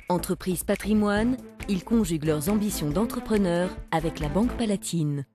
Entreprise Patrimoine, ils conjuguent leurs ambitions d'entrepreneurs avec la Banque Palatine.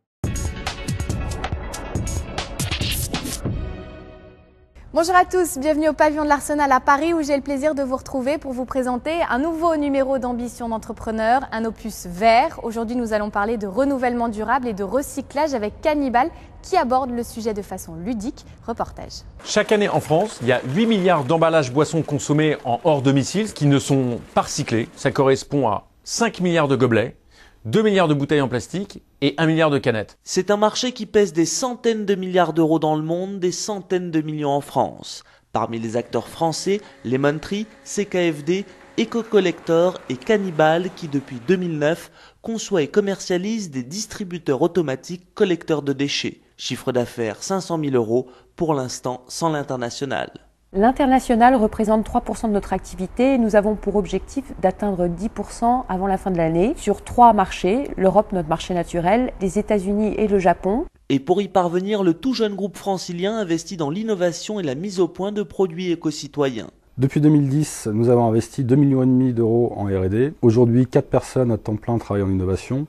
Bonjour à tous, bienvenue au pavillon de l'Arsenal à Paris où j'ai le plaisir de vous retrouver pour vous présenter un nouveau numéro d'Ambition d'entrepreneur, un opus vert. Aujourd'hui, nous allons parler de renouvellement durable et de recyclage avec Cannibal qui aborde le sujet de façon ludique. Reportage. Chaque année en France, il y a 8 milliards d'emballages boissons consommés en hors domicile qui ne sont pas recyclés. Ça correspond à 5 milliards de gobelets, 2 milliards de bouteilles en plastique et 1 milliard de canettes. C'est un marché qui pèse des centaines de milliards d'euros dans le monde, des centaines de millions en France. Parmi les acteurs français, Lemon Tree, CKFD, Eco-Collector et Cannibal qui depuis 2009 conçoit et commercialise des distributeurs automatiques collecteurs de déchets. Chiffre d'affaires 500 000 euros pour l'instant sans l'international. L'international représente 3% de notre activité et nous avons pour objectif d'atteindre 10% avant la fin de l'année sur 3 marchés, l'Europe, notre marché naturel, les États-Unis et le Japon. Et pour y parvenir, le tout jeune groupe francilien investit dans l'innovation et la mise au point de produits éco-citoyens. Depuis 2010, nous avons investi 2,5 millions d'euros en R&D. Aujourd'hui, 4 personnes à temps plein travaillent en innovation.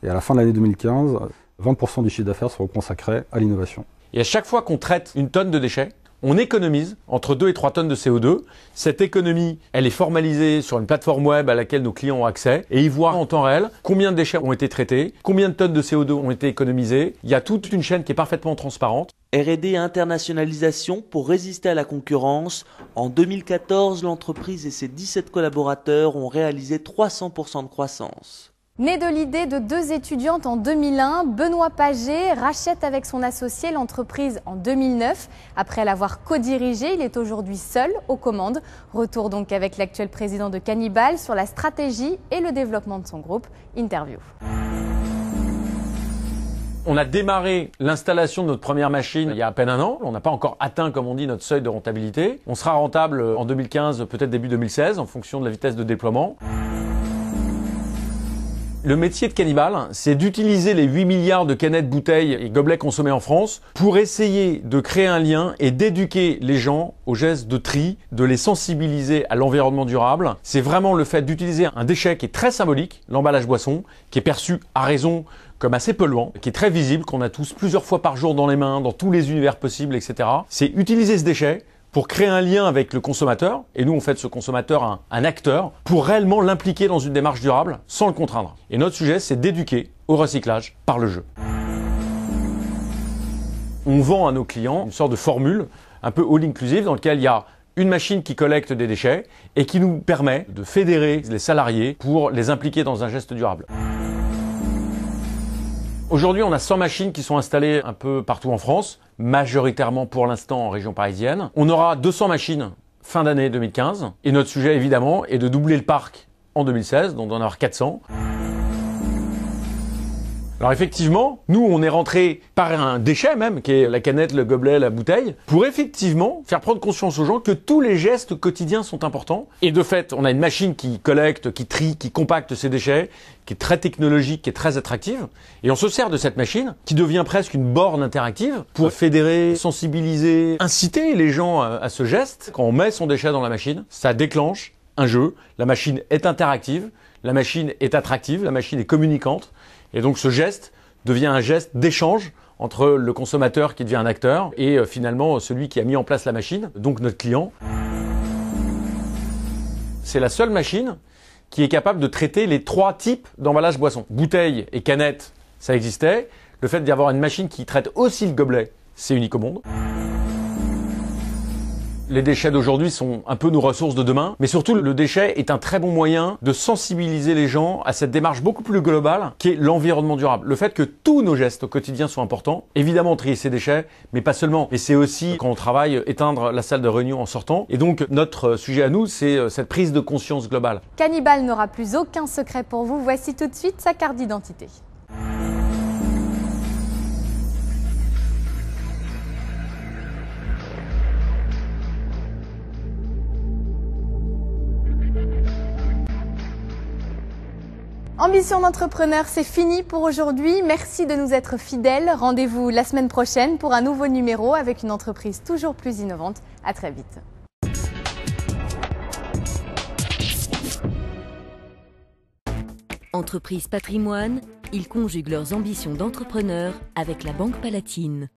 Et à la fin de l'année 2015, 20% du chiffre d'affaires seront consacrés à l'innovation. Et à chaque fois qu'on traite une tonne de déchets, on économise entre 2 et 3 tonnes de CO2. Cette économie, elle est formalisée sur une plateforme web à laquelle nos clients ont accès et ils voient en temps réel combien de déchets ont été traités, combien de tonnes de CO2 ont été économisées. Il y a toute une chaîne qui est parfaitement transparente. R&D et internationalisation pour résister à la concurrence. En 2014, l'entreprise et ses 17 collaborateurs ont réalisé 300% de croissance. Né de l'idée de 2 étudiantes en 2001, Benoît Paget rachète avec son associé l'entreprise en 2009. Après l'avoir co-dirigée, il est aujourd'hui seul aux commandes. Retour donc avec l'actuel président de Cannibal sur la stratégie et le développement de son groupe. Interview. On a démarré l'installation de notre première machine il y a à peine un an. On n'a pas encore atteint, comme on dit, notre seuil de rentabilité. On sera rentable en 2015, peut-être début 2016, en fonction de la vitesse de déploiement. Le métier de Cannibal, c'est d'utiliser les 8 milliards de canettes, bouteilles et gobelets consommés en France pour essayer de créer un lien et d'éduquer les gens aux gestes de tri, de les sensibiliser à l'environnement durable. C'est vraiment le fait d'utiliser un déchet qui est très symbolique, l'emballage boisson, qui est perçu à raison comme assez polluant, qui est très visible, qu'on a tous plusieurs fois par jour dans les mains, dans tous les univers possibles, etc. C'est utiliser ce déchet pour créer un lien avec le consommateur, et nous on fait de ce consommateur un acteur, pour réellement l'impliquer dans une démarche durable sans le contraindre. Et notre sujet, c'est d'éduquer au recyclage par le jeu. On vend à nos clients une sorte de formule un peu all-inclusive dans laquelle il y a une machine qui collecte des déchets et qui nous permet de fédérer les salariés pour les impliquer dans un geste durable. Aujourd'hui, on a 100 machines qui sont installées un peu partout en France, majoritairement pour l'instant en région parisienne. On aura 200 machines fin d'année 2015. Et notre sujet, évidemment, est de doubler le parc en 2016, donc d'en avoir 400. Alors effectivement, nous, on est rentré par un déchet même, qui est la canette, le gobelet, la bouteille, pour effectivement faire prendre conscience aux gens que tous les gestes quotidiens sont importants. Et de fait, on a une machine qui collecte, qui trie, qui compacte ces déchets, qui est très technologique, qui est très attractive. Et on se sert de cette machine, qui devient presque une borne interactive, pour fédérer, sensibiliser, inciter les gens à ce geste. Quand on met son déchet dans la machine, ça déclenche un jeu. La machine est interactive, la machine est attractive, la machine est communicante. Et donc ce geste devient un geste d'échange entre le consommateur qui devient un acteur et finalement celui qui a mis en place la machine, donc notre client. C'est la seule machine qui est capable de traiter les 3 types d'emballage boisson. Bouteille et canette, ça existait. Le fait d'y avoir une machine qui traite aussi le gobelet, c'est unique au monde. Les déchets d'aujourd'hui sont un peu nos ressources de demain, mais surtout le déchet est un très bon moyen de sensibiliser les gens à cette démarche beaucoup plus globale qui est l'environnement durable. Le fait que tous nos gestes au quotidien sont importants, évidemment trier ses déchets, mais pas seulement. Et c'est aussi, quand on travaille, éteindre la salle de réunion en sortant. Et donc notre sujet à nous, c'est cette prise de conscience globale. Cannibal n'aura plus aucun secret pour vous. Voici tout de suite sa carte d'identité. Ambition d'entrepreneur, c'est fini pour aujourd'hui. Merci de nous être fidèles. Rendez-vous la semaine prochaine pour un nouveau numéro avec une entreprise toujours plus innovante. À très vite. Entreprise patrimoine, ils conjuguent leurs ambitions d'entrepreneurs avec la Banque Palatine.